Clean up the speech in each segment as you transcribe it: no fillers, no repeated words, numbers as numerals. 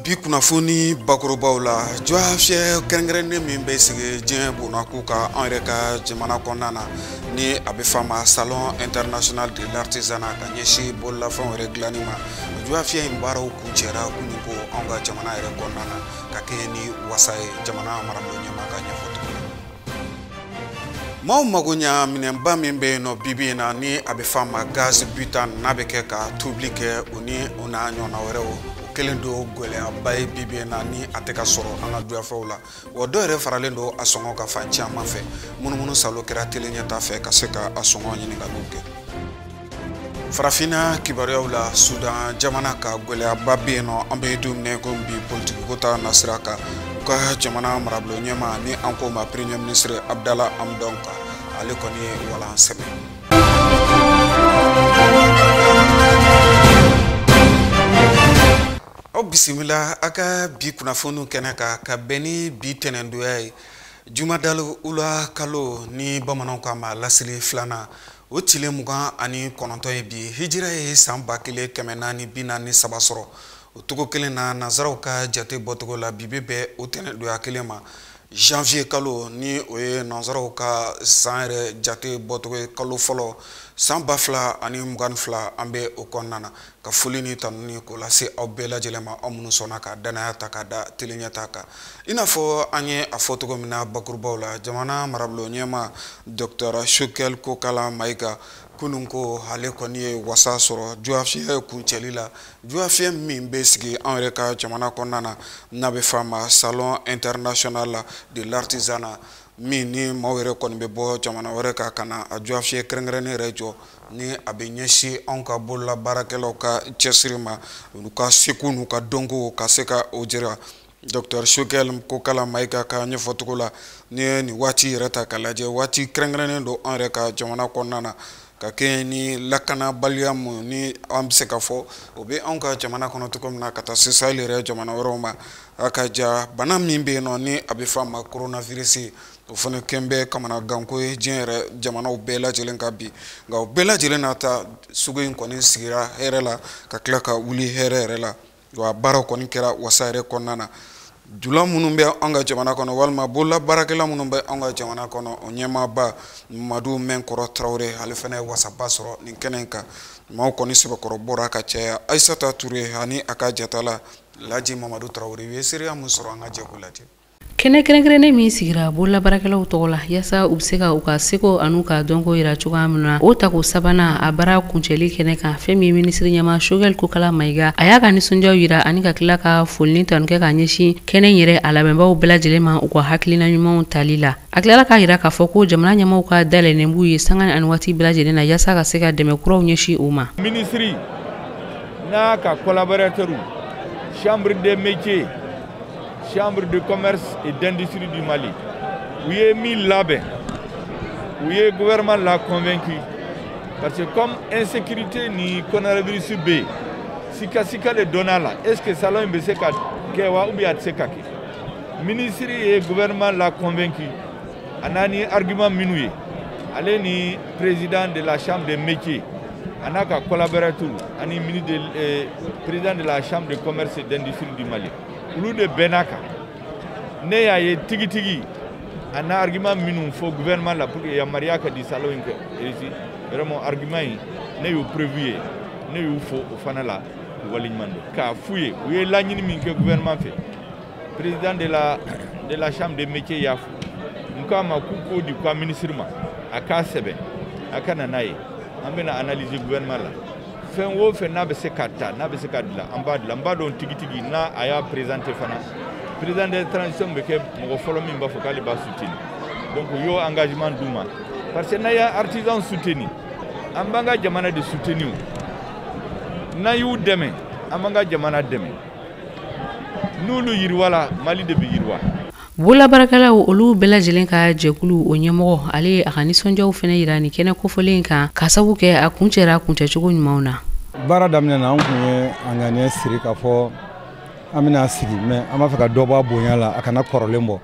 bi kunnafoni bakurubaw la jɔ fiyɛ kɛrɛnkɛrɛnnen min bɛ sigi diɲɛ bonnaku ka an yɛrɛ ka jamana kɔnɔna na ni a bɛ fama salon international de l'artisanat ka ɲɛsin bololafɛnw yɛrɛ dilanni ma jɔ fiyɛ in baaraw kuncɛra kunun ko an ka jamana yɛrɛ kɔnɔna na ka kɛ ni wasa ye jamana marabolo ɲɛma ka ɲɛfɔ tuguni maaw mago ɲa minɛnba min bɛ yen nɔ bibi in na ni a bɛ fama gaz butane n'a bɛ kɛ ka tobili kɛ o ni o n'a ɲɔgɔnna wɛrɛw kelen do gɛlɛyaba ye bibi in na ni a tɛ ka sɔrɔ an ka duyafɛnw la wa dɔw yɛrɛ faralen do a sɔngɔ ka fan caman fɛ munumunu salo kɛra tele ɲɛta fɛ ka se ka a sɔngɔ ɲininkaliw kɛ farafinna kibaruyaw la Sudan jamana ka gɛlɛyaba bɛ yen nɔ an bɛ don minɛ ko bi politiki ko ta nasira kan u ka jamana marabolo ɲɛma ni an ko ma premier ministre Abdallah Hamdok ale kɔni ye walan sɛbɛn aw bisimila a ka bi kunnafoniw kɛnɛ ka bɛn ni bi tɛnɛndonya ye jumadal ula kalo ni bamananw k'a ma lasili filanan o tile 29 ye bi hijira ye san 1443 sɔrɔ o togo kelen na nazaraw ka jate bɔtogo la bibi bɛ o tɛnɛndonya kelen ma janvier kalo ni o ye nazaraw ka san yɛrɛ jate bɔtogo ye kalo fɔlɔ san 2022 an bɛ o kɔnɔna na ka foli ni tanuni ko lase aw bɛɛ lajɛlen ma aw minnu sɔnna ka danaya ta ka da tele ɲɛta kan i n'a fɔ an ye a fɔ cogo min na bakurubaw la jamana marabolo ɲɛma Dr Choguel Kokala Mayiga kunun ko ale kɔni ye wasa sɔrɔ juafiyɛ kuncɛli la juafiyɛ min bɛ sigi an yɛrɛ ka jamana kɔnɔna na n'a bɛ fama salon international de l'artisanat min ni maaw yɛrɛ kɔni bɛ bɔ jamana wɛrɛ ka kana a juafiyɛ kɛrɛnkɛrɛnnen yɛrɛ jɔ ni a bɛ ɲɛsin anw ka bolola baarakɛlaw ka cɛsiri ma olu ka seko n'u ka dɔnko ka se ka o jira Dr Choguel Kokala Mayiga ka ɲɛfɔcogo la ni ye nin waati yɛrɛ ta ka lajɛ waati kɛrɛnkɛrɛnnen don an yɛrɛ ka jamana kɔnɔna na ka kɛ ni lakanabaliya mun ni an bɛ se ka fɔ o bɛ anw ka jamana kɔnɔ cogo min na ka taa se Sahel yɛrɛ jamana wɛrɛw ma a ka ja bana min bɛ yen nɔ ni a bɛ fɔ a ma coronavirus o fana kɛn bɛ kamanaganko ye diɲɛ yɛrɛ jamanaw bɛɛ lajɛlen ka bi nka o bɛɛ lajɛlen na ta sugu in kɔni sigira hɛrɛ la ka tila ka wuli hɛrɛ yɛrɛ la wa baaraw kɔni kɛra wasa yɛrɛ kɔnɔna na jula minnu bɛ an ka jamana kɔnɔ walima bolola baarakɛla minnu bɛ an ka jamana kɔnɔ o ɲɛmaaba Mamadu Mɛnkɔrɔ Tarawele ale fana ye wasaba sɔrɔ nin kɛnɛ in kan maaw kɔni sɛbɛkɔrɔ bɔra ka caya Aissata Touré ani a ka jatala Laji Mamadu Tarawele u ye seereya mun sɔrɔ an ka jɛkulu lajɛ kɛnɛ kɛrɛnkɛrɛnnen min sigira bolola baarakɛlaw tɔgɔ la yasa u bɛ se ka u ka seko an'u ka dɔnko yira cogoya min na o tako sabanan a baara kuncɛli kɛnɛ kan fɛn min ye minisiri ɲɛma Choguel Kokala Mayiga a y'a ka nisɔndiyaw yira ani ka tila ka foli ni tanu kɛ ka ɲɛsin kɛnɛ yɛrɛ a labɛnbaw bɛɛ lajɛlen ma u ka hakilina ɲumanw tali la a tilala k'a yira k'a fɔ ko jamana ɲɛmaw ka dayɛlɛnnen b'u ye sanga ani waati bɛɛ lajɛlen na yasa ka se ka dɛmɛ kuraw ɲɛsin u ma ministri n'a ka collaborateurs chambre des métiers Chambre de commerce et d'industrie du Mali. Où est mis labé, où est le gouvernement l'a convaincu. Parce que comme insécurité ni coronavirus B, si les données là, est-ce que ça l'a imbécile ou bien atsekaki? Ministre et gouvernement l'a convaincu. On a un argument minoué. Allez ni président de la chambre des métiers. On a un collaborateur, on est président de la chambre de commerce et d'industrie du Mali. Ulu de Benaka ne ya ye tigi ana argument minnu fo gouvernement la pour que ya maria ka di salon que ici vraiment argument yi ne yo prévu ne yo fo o fana la walignmando ka fouye ou ye la ñini min que gouvernement fait président de la chambre des métiers ya fu nka ma ku ko di ko ministre ma aka sebe aka nanaye amena analyser gouvernement la fen wo fe na be se kata na be se kadla amba don tigi na aya présenter fana président de transition be ke mo folo min ba fokali ba soutenir donc yo engagement duma parce que na ya artisan soutenir ambanga jamana de soutenir na yu deme ambanga jamana deme nulu yirwala Mali de bi yirwa Bolabarakɛlaw olu bɛɛ lajɛlen ka jɛkulu o ɲɛmɔgɔ ale a ka nisɔndiyaw fɛnɛ yira ni kɛnɛ kofɔlen kan ka sabu kɛ a kuncɛra kuncɛcogo ɲumanw na. Baara daminɛ na an kun ye an ŋaniya siri k'a fɔ an bɛna sigi mais an b'a fɛ ka dɔ bɔ a bonya la a kana kɔrɔlen bɔ.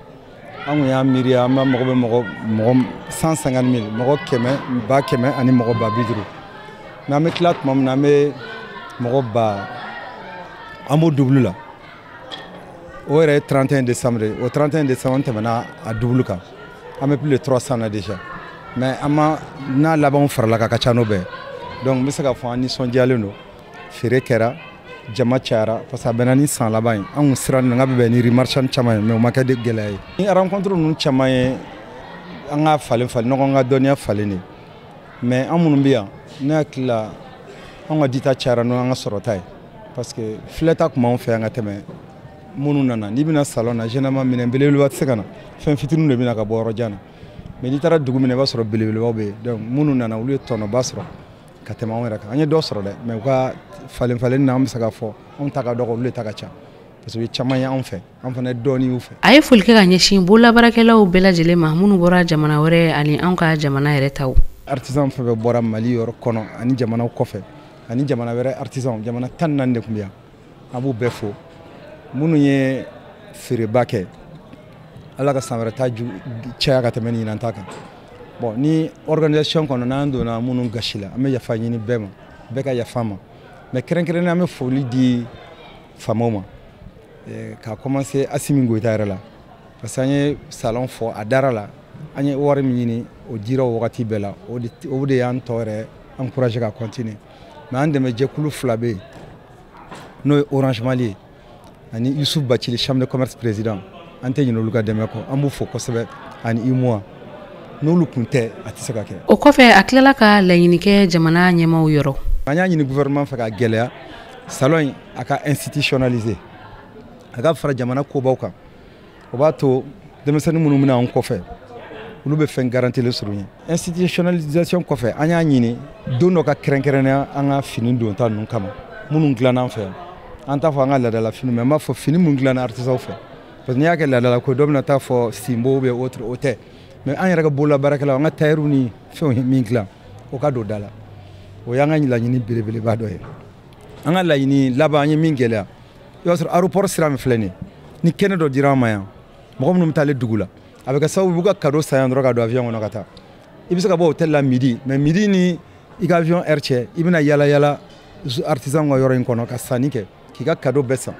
An kun y'a miiri an b'a mago bɛ mɔgɔ 150 000 mɔgɔ 100,000 ani mɔgɔ 50,000 mais an bɛ tila tuma min na an bɛ mɔgɔ 1000 an b'o double la. O yɛrɛ 31 décembre o 31 décembre tɛmɛna a double kan an bɛ plus de 300 na déjà mais an ma n'a labanw farala ka ca n'o bɛɛ donc n bɛ se ka fɔ an nisɔndiyalen don feere kɛra jama cayara parce que a bɛnna ni san laban ye an kun siran n ka bɛ bɛn ni remarchand caman ye mais o ma kɛ de gɛlɛya ye ni rencontre ninnu caman ye an ka falen ɲɔgɔn ka dɔnniya falen de mais an minnu bɛ yan ne hakili la an ka dita cayara n'o an ka sɔrɔta ye parce que filɛta tun b'anw fɛ yan ka tɛmɛ minnu nana n'i bɛna salon na généralement minɛn belebeleba tɛ se ka na fɛn fitininw de bɛna ka bɔ yɔrɔ jan na mais n'i taara dugu minɛ i b'a sɔrɔ belebelebaw bɛ yen donc minnu nana olu ye tɔnɔba sɔrɔ ka tɛmɛ anw yɛrɛ kan an ye dɔ sɔrɔ dɛ mais u ka falen na an bɛ se ka fɔ anw ta ka dɔgɔ olu de ta ka ca parce que u ye caman ye anw fɛ an fana ye dɔɔnin y'u fɛ. A ye foli kɛ ka ɲɛsin bolabaarakɛlaw bɛɛ lajɛlen ma minnu bɔra jamana wɛrɛ ani anw ka jamana yɛrɛ taw. Artisan fɛn fɛn bɔra Mali yɔrɔ kɔnɔ ani jamanaw kɔfɛ ani jamana wɛrɛ artisan jamana 14 de tun bɛ yan an b'u bɛɛ fo minnu ye feereba kɛ ala ka san wɛrɛ ta caya ka tɛmɛ nin ɲinan ta kan bon ni organisation kɔnɔ n'an donna minnu gasi la an bɛ yafa ɲini bɛɛ ma bɛɛ ka yafa ma mais kɛrɛnkɛrɛnnen an bɛ foli di faamaw ma k'a commencer Asimi Goyita yɛrɛ la parce que an ye salon fɔ a dara la an ye wari min ɲini o dira o wagati bɛɛ la o de y'an tɔ yɛrɛ encourager ka continuer mais an dɛmɛ jɛkulu 2 bɛ yen n'o ye Orange Mali ye ani Yusuf Bacili chambre de commerce président an tɛ ɲinɛ olu ka dɛmɛ kɔ an b'u fo kosɛbɛ ani IMOA n'olu kun tɛ a tɛ se ka kɛ. O kɔfɛ a tilala ka laɲini kɛ jamana ɲɛmaaw yɔrɔ. An y'a ɲini gouvernement fɛ ka gɛlɛya salon in a ka institutionnaliser a ka fara jamana kobaw kan o b'a to denmisɛnnin minnu bɛna an kɔfɛ olu bɛ fɛn garantilen sɔrɔ yen institutionnalisation kɔfɛ an y'a ɲini don dɔ ka kɛrɛnkɛrɛnnenya an ka fini donta ninnu kama minnu dilanna an fɛ yan an t'a fɔ an ka laadala fini mais an b'a fɔ fini minnu dilanna artisanw fɛ parce que n'i y'a kɛ laadala ko dɔ bɛna taa fɔ Simbo ou bien autre o tɛ mais an yɛrɛ ka bololabaarakɛlaw an ka tailleur ni fɛnw min dilan o ka don da la o y'an ka laɲini belebeleba dɔ ye an ka laɲini laban an ye min gɛlɛya i b'a sɔrɔ aéroport sira min filɛ nin ye ni kɛnɛ dɔ dira an ma yan mɔgɔ minnu bɛ taa ale dugu la a bɛ kɛ sababu b'u ka cadeau san yan dɔrɔn ka don avion kɔnɔ ka taa i bɛ se ka bɔ hôtel la midi mais midi ni i ka avion heure cɛ i bɛna yala yala artisan ka yɔrɔ in kɔnɔ ka sanni kɛ k'i ka cadeau bɛɛ san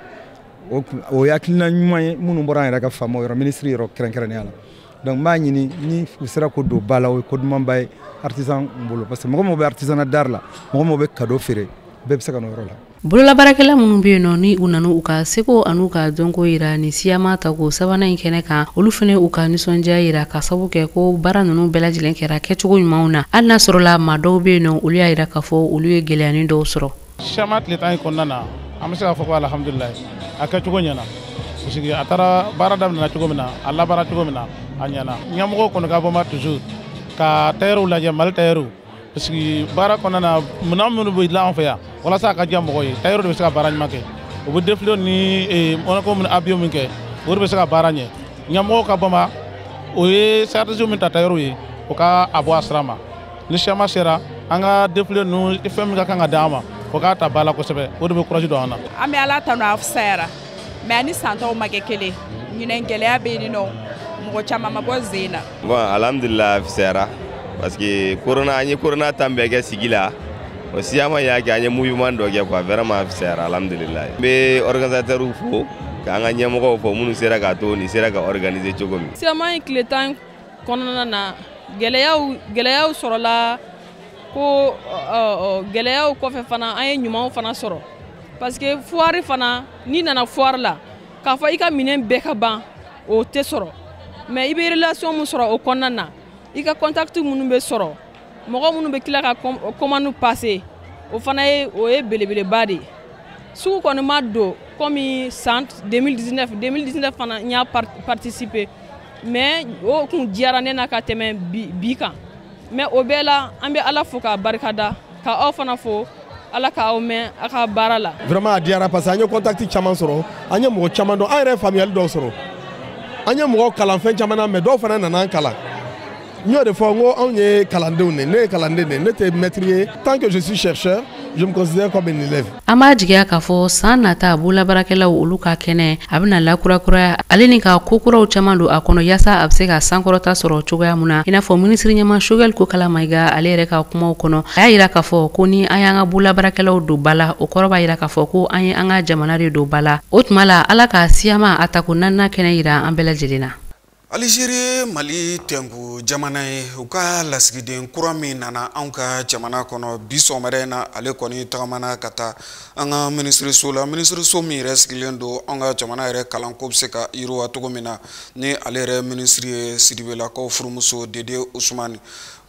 o ye hakilina ɲuman ye minnu bɔra an yɛrɛ ka faamaw yɔrɔ ministre yɔrɔ kɛrɛnkɛrɛnnenya la donc n b'a ɲini ni u sera ko don ba la o ye ko dumanba ye artisan bolo parce que mɔgɔ mɔgɔ bɛ artisanat d'art la mɔgɔ mɔgɔ bɛ cadeau feere bɛɛ bɛ se ka n'o yɔrɔ la. Bololabaarakɛla minnu bɛ yen nɔ ni u nana u ka seko an'u ka dɔnko yira ni siyama ta ko sabanan in kɛnɛ kan olu fana u ka nisɔndiya yira ka sabu kɛ ko baara ninnu bɛɛ lajɛlen kɛra kɛcogo ɲumanw na hali n'a sɔrɔla maa dɔw bɛ yen nɔ olu y'a yira k'a fɔ olu ye gɛlɛyanin dɔw sɔrɔ. Siyama tile tan in kɔnɔna na an bɛ se k'a fɔ ko alhamdulilayi a kɛcogo ɲɛna parce que a taara baara daminɛna cogo min na a labaara cogo min na a ɲɛna ɲɛmɔgɔ kɔni ka bɔ ma toujours ka tailleur lajɛ Mali tailleur parce que baara kɔnɔna na minɛn minnu bɛ dilan an fɛ yan walasa a ka diya mɔgɔ ye tailleur de bɛ se ka baara ɲuman kɛ u bɛ défilé ni Monaco min avion min kɛ o de bɛ se ka baara ɲɛ ɲɛmɔgɔ ka bɔ ma o ye service min ta tailleur ye o ka a bɔ a sira ma ni siyama sera an ka défilé ninnu fɛn min ka kan ka d'an ma o k'a ta ba la kosɛbɛ o de bɛ courage don an na. An bɛ Ala tanu a fisayara mais ani san tɔw ma kɛ kelen ɲinɛ gɛlɛya bɛ yen nɔ mɔgɔ caman ma bɔ zen na. Bon alhamdulillah a fisayara parce que an ye corona tan bɛɛ kɛ sigi la o siyama y'a kɛ an ye mouvement dɔ kɛ quoi vraiment a fisayara alhamdulillah. N bɛ organisateurs fo k'an ka ɲɛmɔgɔw fɔ minnu sera k'a to nin sera ka organiser cogo min. Siyama in tile tan kɔnɔna na gɛlɛyaw sɔrɔla ko gɛlɛyaw kɔfɛ fana an ye ɲumanw fana sɔrɔ parce que foire fana n'i nana foire la k'a fɔ i ka minɛn bɛɛ ka ban o tɛ sɔrɔ mais i bɛ relation min sɔrɔ o kɔnɔna na i ka contact minnu bɛ sɔrɔ mɔgɔ minnu bɛ tila ka commande passer o fana ye belebeleba de ye sugu kɔni ma don comme san 2019 fana n y'a participer mais o kun diyara ne na ka tɛmɛ bi kan mais o bɛɛ la an bɛ Ala fo k'a barikada ka aw fana fo Ala k'aw mɛn a ka baara la. Vraiment a diyara parce que an ye contact caman sɔrɔ an ye mɔgɔ caman dɔn an yɛrɛ ye faamuyali dɔw sɔrɔ an ye mɔgɔ kalan fɛn caman na mais dɔw fana nana kalan n y'o de fɔ n ko anw ye kalandenw de ne ye kalanden de ne tɛ maître ye tant que je suis chercheur je me considère comme un élève. An b'a jigiya k'a fɔ san nata bololabaarakɛlaw olu ka kɛnɛ a bɛna lakurakuraya ale ni ka kokuraw caman don a kɔnɔ yaasa a bɛ se ka sankɔrɔta sɔrɔ cogoya mun na i n'a fɔ minisiri ɲɛma Choguel Kokala Mayiga ale yɛrɛ ka kumaw kɔnɔ a y'a yira k'a fɔ ko ni an y'an ka bololabaarakɛlaw don ba la o kɔrɔ b'a yira k'a fɔ ko an ye an ka jamana de don ba la o tuma la Ala ka siyama a tako naaninan kɛnɛ yira an bɛɛ lajɛlen na. Algérie Mali tɛnku jamana ye u ka lasigiden kura min nana anw ka jamana kɔnɔ bi sɔgɔmada na ale kɔni tagamana ka taa an ka minisiriso la minisiriso min yɛrɛ sigilen don an ka jamana yɛrɛ kalanko bɛ se ka yiriwa cogo min na ni ale yɛrɛ minisiri ye Sidibelakaw furumuso Dede Usumani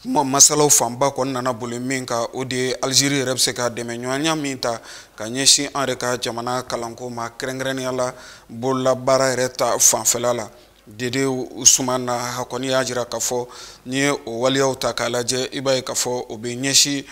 kuma masalaw fanba kɔni nana boli min ka o de Algérie yɛrɛ bɛ se ka dɛmɛ ɲɔgɔnya min ta ka ɲɛsin an yɛrɛ ka jamana kalanko ma kɛrɛnkɛrɛnnenya la bololabaara yɛrɛ ta fanfɛla la. Dede Usumani a kɔni y'a jira k'a fɔ n'i ye o waleyaw ta k'a lajɛ i b'a ye k'a fɔ o bɛ ɲɛsin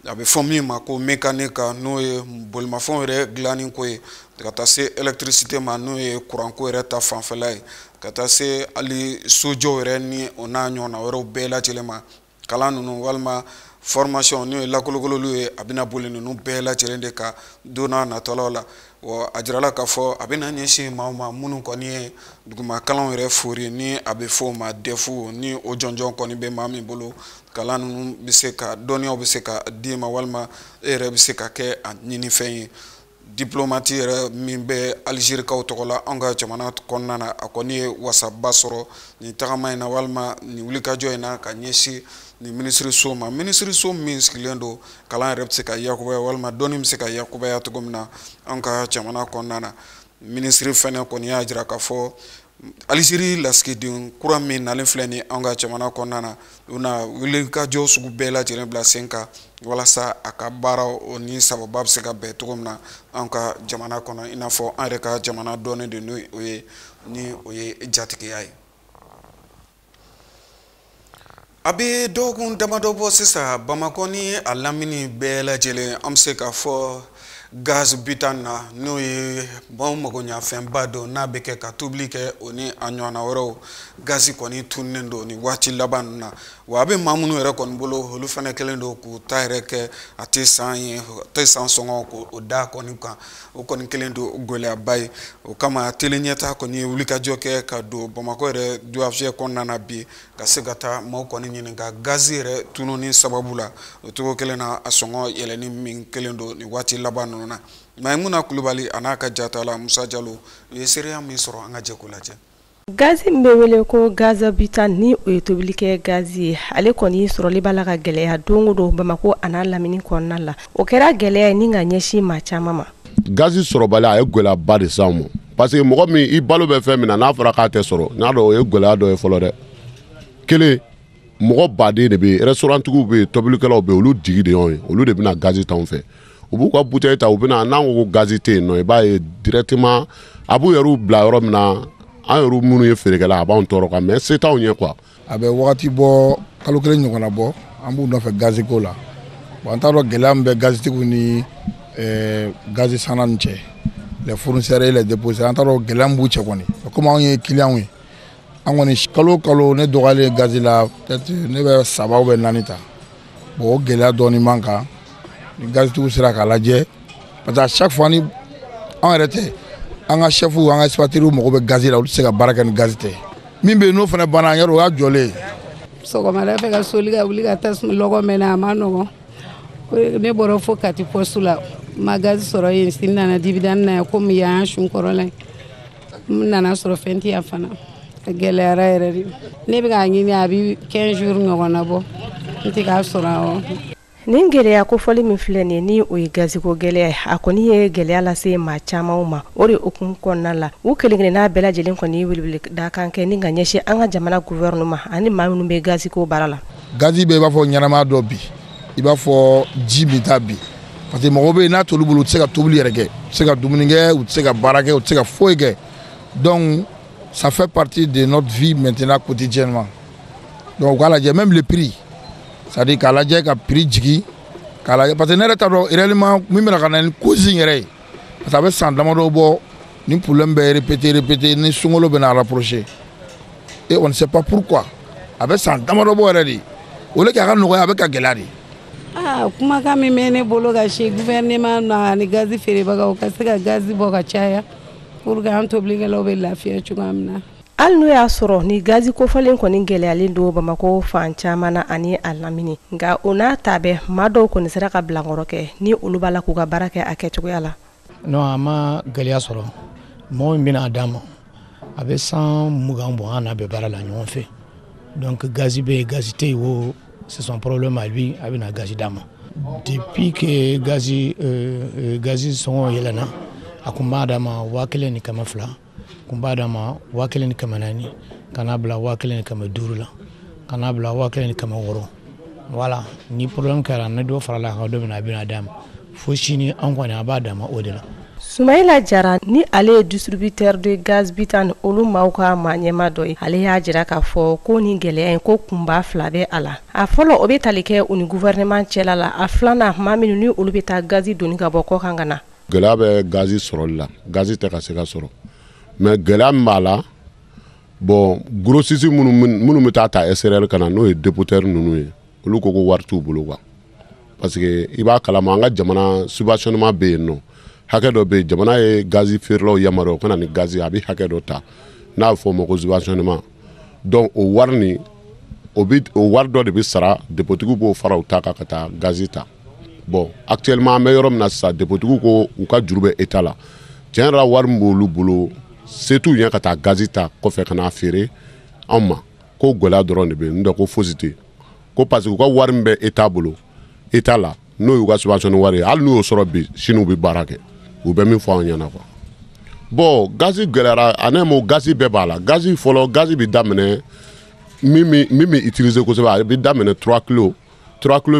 a bɛ fɔ min ma ko mécanique n'o ye bolimafɛnw yɛrɛ dilanni ko ye ka taa se électricité ma n'o ye kuranko yɛrɛ ta fanfɛla ye ka taa se hali sojɔw yɛrɛ ni o n'a ɲɔgɔnna wɛrɛw bɛɛ lajɛlen ma kalan ninnu walima formation n'o ye lakolokololi ye a bɛna boli ninnu bɛɛ lajɛlen de ka don n'a nataw la wa a jirala k'a fɔ a bɛna ɲɛsin maaw ma minnu kɔni ye duguma kalanw yɛrɛ fori ni a bɛ fɔ o ma DEF ni o jɔnjɔn kɔni bɛ maa min bolo kalan ninnu bɛ se ka dɔnniyaw bɛ se ka di ma walima e yɛrɛ bɛ se ka kɛ a ɲinifɛn ye diplomate yɛrɛ min bɛ Algérikaw tɔgɔ la an ka jamana kɔnɔna na a kɔni ye wasaba sɔrɔ nin tagama in na walima nin wulikajɔ in na ka ɲɛsin nin minisiriso ma minisiriso min sigilen don kalan yɛrɛ bɛ se ka yakubaya walima dɔnni bɛ se ka yakubaya cogo min na an ka jamana kɔnɔna na minisiri fɛnɛ kɔni y'a jira k'a fɔ Algérie lasigiden kura min nalen filɛ ni an ka jamana kɔnɔna na u na wulikajɔ sugu bɛɛ lajɛlen bila sen kan walasa a ka baara o ni sababa bɛ se ka bɛn cogo min na an ka jamana kɔnɔ i n'a fɔ an yɛrɛ ka jamana dɔnnen de n'o ye ni o ye jatigiya ye. A bɛ dɔgɔkun damadɔ bɔ sisan Bamakɔ ni a lamini bɛɛ lajɛlen an bɛ se k'a fɔ gaz butane na n'o ye baw magoɲafɛnba don n'a bɛ kɛ ka tobili kɛ o ni a ɲɔgɔnna wɛrɛw gazi kɔni tununnen don ni waati laban ninnu na wa a bɛ maa minnu yɛrɛ kɔni bolo olu fana kɛlen don k'u ta yɛrɛ kɛ a tɛ san ye a tɛ san sɔngɔ k'o da kɔni kan o kɔni kɛlen don gɛlɛyaba ye o kama tele ɲɛta kɔni ye wulikajɔ kɛ ka don Bamakɔ yɛrɛ doyafiyɛ kɔnɔna na bi ka se ka taa maaw kɔni ɲininka gazi yɛrɛ tununi sababu la o cogo kelen na a sɔngɔ yɛlɛni min kelen don ni waati laban ninnu na Maimuna Kulubali a n'a ka jatala Musa Jalo u ye seereya min sɔrɔ an ka jɛ k'o lajɛ. Gazi min bɛ wele ko gaz butane ni o ye tobilikɛ gazi ye ale kɔni sɔrɔli b'a la ka gɛlɛya don o don Bamakɔ a n'a lamini kɔnɔna la o kɛra gɛlɛya ye ni ka ɲɛsin maa caman ma. Gazi sɔrɔbali a ye gɛlɛyaba de s'anw ma parce que mɔgɔ min i balo bɛ fɛn min na n'a fɔra k'a tɛ sɔrɔ n'a dɔn o ye gɛlɛya dɔ ye fɔlɔ dɛ kelen mɔgɔ baden de bɛ yen restauranttigiw bɛ yen tobilikɛlaw bɛ yen olu jigi de y'anw ye olu de bɛna gazi t'anw fɛ u b'u ka bouteille ta u bɛna n'an ko ko gazi tɛ yen nɔ i b'a ye directement a b'u yɛrɛw bila yɔrɔ min na an yɛrɛ minnu ye feerekɛla a b'anw tɔɔrɔ kan mais se t'anw ɲɛ quoi. A bɛ wagati bɔ kalo kelen ɲɔgɔnna bɔ an b'u nɔfɛ gazi ko la bon an t'a dɔn gɛlɛya min bɛ gazitigiw ni gazi sanna ni cɛ les fournisseurs et les dépositaires an t'a dɔn gɛlɛya min b'u cɛ kɔni comme anw ye clients ye an kɔni kalo kalo ne dɔgɔyalen gazi la peut-être ne bɛ 3 ou 4 ta bon o gɛlɛya dɔɔni man kan ni gazitigiw sera k'a lajɛ parce que à chaque fois ni an yɛrɛ tɛ an ka chefs an ka exploiteurs mago bɛ gazi la olu tɛ se ka baara kɛ ni gazi tɛ min bɛ yen n'o fana banna an yɛrɛ o y'a jɔlen ye. Sɔgɔmada fɛ ka soli ka wuli ka tasuma lɔgɔ mɛnɛ a ma nɔgɔn ne bɔra fo Kati poste la ma gazi sɔrɔ yen si nana dividende na komi y'an sun kɔrɔla n nana sɔrɔ fɛn tɛ yan fana a gɛlɛyara yɛrɛ de ne bɛ k'a ɲini a bɛ 15 jours ɲɔgɔnna bɔ n tɛ k'a sɔrɔ awɔ. Nin gɛlɛya kofɔli min filɛ nin ni o ye gaziko gɛlɛya a kɔni ye gɛlɛya lase maa caman ma o de hukumu kɔnɔna la u kelen-kelen n'a bɛɛ lajɛlen kɔni ye welewele da kan kɛ ni ka ɲɛsin an ka jamana gouvernement ani maa minnu bɛ gaziko baara la. Gazi bɛ i b'a fɔ ɲɛnama dɔ bi i b'a fɔ ji min ta bi parce que mɔgɔw bɛ yen n'a t'olu bolo u tɛ se ka tobili yɛrɛ kɛ u tɛ se ka dumuni kɛ u tɛ se ka baara kɛ u tɛ se ka foyi kɛ donc ça fait partie de notre vie maintenant quotidiennement donc k'a lajɛ même le prix c'est-à-dire k'a lajɛ ka prix jigi k'a lajɛ parce que ne yɛrɛ t'a dɔn réellement min bɛna ka na ni cause in yɛrɛ ye parce que a bɛ san damadɔ bɔ ni problème bɛ répété ni sunkalo bɛna rapprocher et on ne sait pas pourquoi. Avec ça, damadabo already. Ole k'a nɔgɔya avec ka gɛlɛya de. Kumakan min bɛ ne bolo ka se gouvernement na ni gazi feerebagaw ka se ka gazi bɔ ka caya pour que an tobilikɛlaw bɛ lafiya cogoya min na. Hali n'o y'a sɔrɔ ni gazi kofɔlen kɔni gɛlɛyalen don Bamako fan caman na ani a lamini nka o n'a ta bɛɛ maa dɔw kɔni sera ka bilankɔrɔ kɛ ni olu b'a la k'u ka baara kɛ a kɛcogoya la. Non, a ma gɛlɛya sɔrɔ mɔgɔ min bɛna d'a ma a bɛ 120 bɔ an n'a bɛ baara la ɲɔgɔn fɛ donc gazi bɛ yen gazi tɛ yen o c'est son problème à lui a bɛna gazi d'a ma depuis que gazi sɔngɔ yɛlɛnna a kun b'a d'a ma 1000 ni 200 kun b'a d'a ma 1000 ni 400 kana bila 1000 ni 500 la kana bila 1000 ni 600 voilà ni problème kɛra ne dɔ farala a kan dɔ bɛna a bɛna d'a ma fo sini an kɔni a b'a d'a ma o de la. Soumaïla Jara ni ale ye distributeur de gaz bitan olu maaw ka ɲɛma dɔ ye ale y'a jira k'a fɔ ko ni gɛlɛya in ko kunba 2 bɛ a la a fɔlɔ o bɛ tali kɛ u ni gouvernement cɛla la a filanan maa minnu ni olu bɛ taa gazi doni ka bɔ kɔkan ka na. Gɛlɛya bɛ gazi sɔrɔli la gazi tɛ ka se ka sɔrɔ mais gɛlɛya min b'a la bon grossiste minnu bɛ taa ta SRL ka na n'o ye dépoteur ninnu ye olu ko ko wari t'u bolo quoi parce que i b'a kalama an ka jamana subventionnement bɛ yen nɔ hakɛ dɔ bɛ yen jamana ye gazi feerelaw yamaruya o kana ni gazi a bɛ hakɛ dɔ ta n'a bɛ fɔ o ma ko subventionnement donc o wari nin o wari dɔ de bɛ sara dépotigiw b'o fara u ta kan ka taa gazi ta bon actuellement an bɛ yɔrɔ min na sisan dépotigiw ko u ka juru bɛ état la tiɲɛ yɛrɛ la wari min b'olu bolo se t'u ɲɛ ka taa gazi ta kɔfɛ ka n'a feere anw ma ko gɛlɛya dɔrɔn de bɛ yen n'o tɛ ko fosi tɛ yen ko parce que u ka wari min bɛ état bolo état la n'o y'u ka subvention wari ye hali n'u y'o sɔrɔ bi sini u bɛ baara kɛ u bɛ min fɔ an ɲɛna quoi bon gazi gɛlɛyara a ne mo gazi bɛɛ b'a la gazi fɔlɔ gazi bɛ daminɛ min bɛ utiliser kosɛbɛ a bɛ daminɛ 3 kilo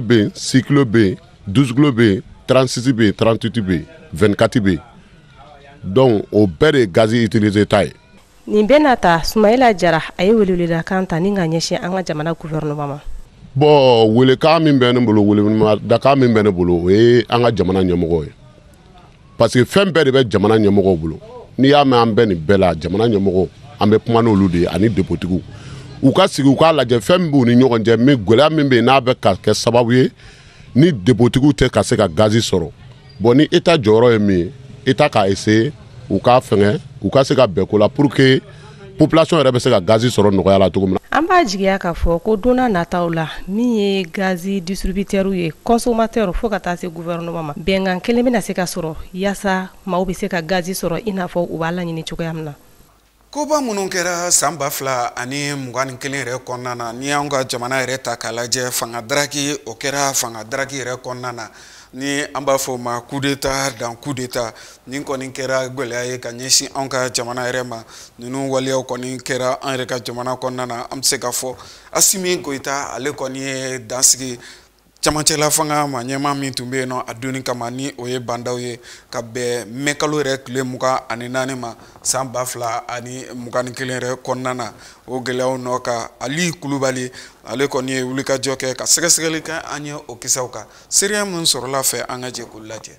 bɛ yen 6 kilo bɛ yen 12 kilo bɛ yen 36 bɛ yen 38 bɛ yen 24 bɛ yen donc o bɛɛ de ye gazi utiliser ta ye. Nin bɛɛ n'a ta Soumaïla Jara a ye weleweledakan ta ni ka ɲɛsin an ka jamana gouvernement ma. Bon welekan min bɛ ne bolo weleweledakan min bɛ ne bolo o ye an ka jamana ɲɛmɔgɔw ye parce que fɛn bɛɛ de bɛ jamana ɲɛmɔgɔw bolo n'i y'a mɛn an bɛ nin bɛɛ la jamana ɲɛmɔgɔw an bɛ kuma n'olu de ye ani dépotigiw u ka sigi u k'a lajɛ fɛn min b'u ni ɲɔgɔn cɛ min gɛlɛya min bɛ yen n'a bɛ ka kɛ sababu ye ni dépotigiw tɛ ka se ka gazi sɔrɔ bon ni état jɔyɔrɔ ye min ye état k'a essayer u k'a fɛngɛ u ka se ka bɛn ko la pour que population yɛrɛ bɛ se ka gazi sɔrɔ nɔgɔya la cogo min na. An b'a jigiya k'a fɔ ko donna nataw la min ye gazi distributeur ye consommateur fo ka taa se gouvernement ma bɛnkan kelen bɛna se ka sɔrɔ yaasa maaw bɛ se ka gazi sɔrɔ i n'a fɔ u b'a laɲini cogoya min na. Koba minnu kɛra san 2021 yɛrɛ kɔnɔna na ni y'an ka jamana yɛrɛ ta k'a lajɛ fanga daraki o kɛra fanga daraki yɛrɛ kɔnɔna na ni an b'a fɔ ma coup d'état dans coup d'état ni kɔni kɛra gɛlɛya ye ka ɲɛsin an ka jamana yɛrɛ ma ninnu waleyaw kɔni kɛra an yɛrɛ ka jamana kɔnɔna na an bɛ se ka fɔ Asimi Goita ale kɔni ye dansigi camancɛla fanga ma ɲɛma min tun bɛ yen nɔ a donni kama ni o ye bandaw ye ka bɛn mai kalo yɛrɛ tile 24 ma san 2021 yɛrɛ kɔnɔna na o gɛlɛyaw nɔ ka Ali Kulubali ale kɔni ye wulikajɔ kɛ ka sɛgɛsɛgɛli kɛ an ye o kisaw kan seereya min sɔrɔla fɛ an ka jɛ k'o lajɛ.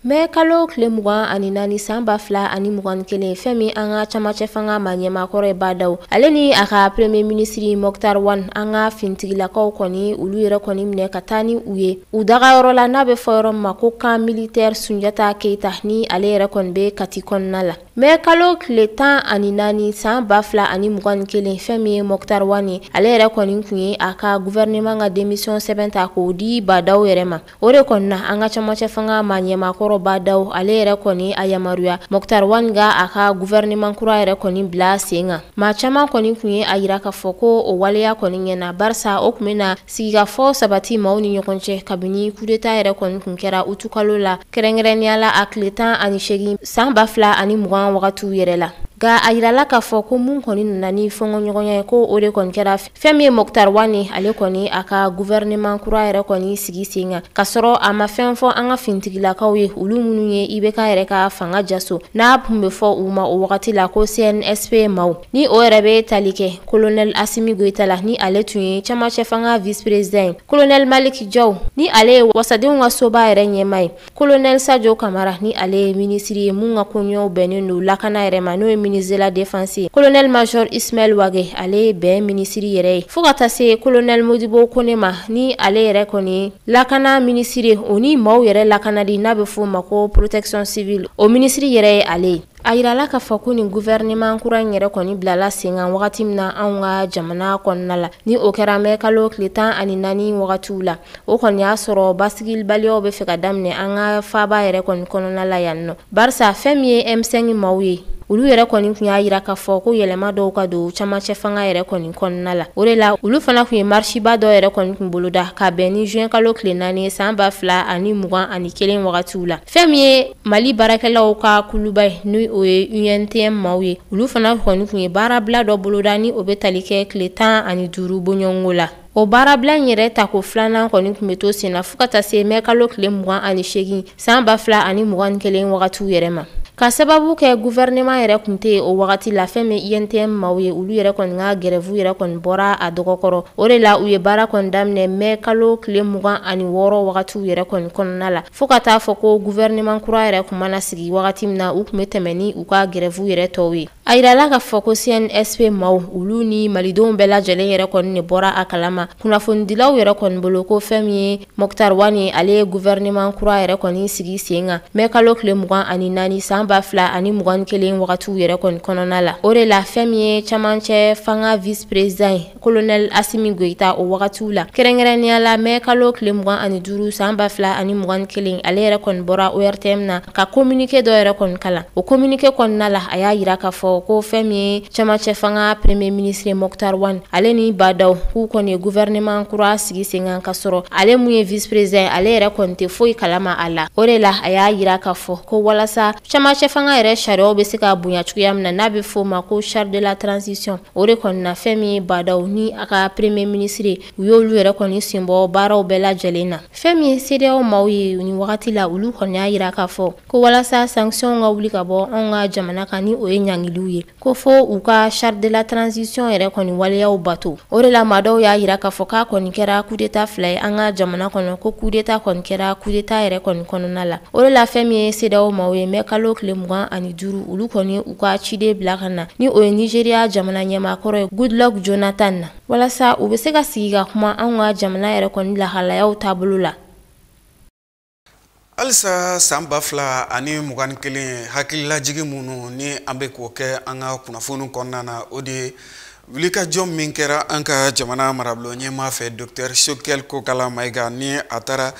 Mai kalo tile 24 san 2021 fɛn min an ka camacɛ fanga ma ɲɛmakɔrɔ ye Badaw ale ni a ka premier ministre Mokhtar Wan an ka fintigilakaw kɔni olu yɛrɛ kɔni minɛ ka taa ni u ye u dagayɔrɔ la n'a bɛ fɔ yɔrɔ ma ko camp militaire Sunjata Keita ni ale yɛrɛ kɔni bɛ Kati kɔnɔna la. Mai kalo tile 14 san 2021 fɛn min ye Mokhtar Wan ye ale yɛrɛ kɔni kun ye a ka gouvernement ka démission sɛbɛn ta k'o di Badaw yɛrɛ ma o de kɔni na an ka camacɛ fanga ma ɲɛmakɔrɔ Badaw ale yɛrɛ kɔni a yamaruya Mokhtar Wan ga a ka gouvernement kura yɛrɛ kɔni bila sen kan maa caman kɔni kun ye a yira k'a fɔ ko o waleya kɔni ɲɛna barisa o kun bɛna sigikafɔ sabati maaw ni ɲɔgɔn cɛ kabini coup d'état yɛrɛ kɔni kun kɛra utu kalo la kɛrɛnkɛrɛnnenya la a tile 18 san 2020 wagatiw yɛrɛ la ga a yirala k'a fɔ ko mun kɔni nana ni fɔngɔɲɔgɔnya ye ko o de kɔni kɛra fɛn min ye Mokhtar Wan ye ale kɔni a ka gouvernement kura yɛrɛ kɔni sigi sen kan ka sɔrɔ a ma fɛn fɔ an ka fintigilakaw ye olu minnu ye IBK yɛrɛ ka fanga jaso n'a tun bɛ fɔ u ma o wagati la ko CNSP maaw ni o yɛrɛ bɛ tali kɛ colonel Asimi Goita la ni ale tun ye camacɛ fanga vice président colonel Malik Jaw ni ale ye wasadenw ka soba yɛrɛ ɲɛma ye colonel Sajo Kamara ni ale ye ministre ye mun ka koɲɛw bɛnnen don lakana yɛrɛ ma n'o ye ministre de la défense colonel major Ismaël Wage ale bɛn ministre yɛrɛ fo ka taa se colonel Modibo Konema ni ale yɛrɛ kɔni lakana ministre o ni maaw yɛrɛ lakanadi n'a bɛ fɔ o ma ko protection civile o ministre yɛrɛ ye ale a yirala k'a fɔ ko nin gouvernement kura in yɛrɛ kɔni bilala sen kan wagati min na anw ka jamana kɔnɔna la ni o kɛra mɛ kalo tile 14 wagatiw la o kɔni y'a sɔrɔ basigibaliyaw bɛ fɛ ka daminɛ an ka faaba yɛrɛ kɔni kɔnɔna la yan nɔ barisa fɛn min ye M5 maaw ye olu yɛrɛ kɔni kun y'a yira k'a fɔ ko yɛlɛma dɔw ka don camancɛ fanga yɛrɛ kɔni kɔnɔna la o de la olu fana kun ye marchiba dɔ yɛrɛ kɔni kun boloda ka bɛn ni juin kalo tile 4 san 2021 wagatiw la fɛn min ye Mali baarakɛlaw ka kuluba ye ni o ye UNTM maaw ye olu fana kɔni kun ye baarabila dɔ boloda ni o bɛ tali kɛ tile 15 bɔɲɔngo la o baarabila yɛrɛ ta ko filanan kɔni kun bɛ to sen na fo ka taa se mɛ kalo tile 28 san 2021 wagatiw yɛrɛ ma ka sababu kɛ gouvernement yɛrɛ kun tɛ o wagati la fɛn min INTM maaw ye olu yɛrɛ kɔni ka grève yɛrɛ kɔni bɔra a dɔgɔkɔrɔ o de la u ye baara kɔni daminɛ mɛ kalo tile 26 wagatiw yɛrɛ kɔni kɔnɔna la fo ka taa fɔ ko gouvernement kura yɛrɛ kun mana sigi wagati min na u kun bɛ tɛmɛ ni u ka grève yɛrɛ tɔw ye a yirala k'a fɔ ko CNSP maaw olu ni malidenw bɛɛ lajɛlen yɛrɛ kɔni de bɔra a kalama kunnafonidilaw yɛrɛ kɔni bolo ko fɛn min ye Moktar Wani ale ye gouvernement kura yɛrɛ kɔni sigi sen kan mɛ kalo tile 24 san 2021 wagatiw yɛrɛ kɔni kɔnɔna la o de la fɛn min ye camancɛ fanga vice président colonel Assimi Goïta o wagatiw la kɛrɛnkɛrɛnnenya la mɛ kalo tile 25 san 2021 ale yɛrɛ kɔni bɔra ORTM na ka communiqué dɔ yɛrɛ kɔni kalan o communiqué kɔnɔna la a y'a yira k'a fɔ ko fɛn min ye camancɛ fanga premier ministre Moktar Wani ale ni Badaw k'u kɔni ye gouvernement kura sigi sen kan ka sɔrɔ ale mun ye vice président ale yɛrɛ kɔni tɛ foyi kalama a la o de la a y'a yira k'a fɔ ko walasa camancɛ fanga yɛrɛ sariyaw bɛ se ka bonya cogoya min na n'a bɛ fɔ o ma ko charte de la transition o de kɔni na fɛn min ye Badaw ni a ka premier ministre u y'olu yɛrɛ kɔni senbɔ baaraw bɛɛ lajɛlen na fɛn min ye CEDEAO maaw ye ni wagati la olu kɔni y'a yira k'a fɔ ko walasa sanction ka wuli ka bɔ anw ka jamana kan ni o ye ɲangiliw ye ko fo u ka charte de la transition yɛrɛ kɔni waleyaw bato o de la maa dɔw y'a yira k'a fɔ k'a kɔni kɛra coup d'état fila ye an ka jamana kɔnɔ ko coup d'état kɔni kɛra coup d'état yɛrɛ kɔni kɔnɔna la o de la fɛn min ye CEDEAO maaw ye mɛ kalo tile 25 olu kɔni u ka ciden bila ka na ni o ye Nigeria jamana ɲɛmaakɔrɔ ye Goodluck Jonathan na walasa u bɛ se ka sigi ka kuma anw ka jamana yɛrɛ kɔni lahalayaw taabolo la halisa san 2021 hakililajigi minnu ni an bɛ k'o kɛ an ka kunnafoni kɔnɔna na o de wulikajɔ min kɛra an ka jamana marabolo ɲɛmaa fɛ Dr Choguel Kokala Mayiga ni a taara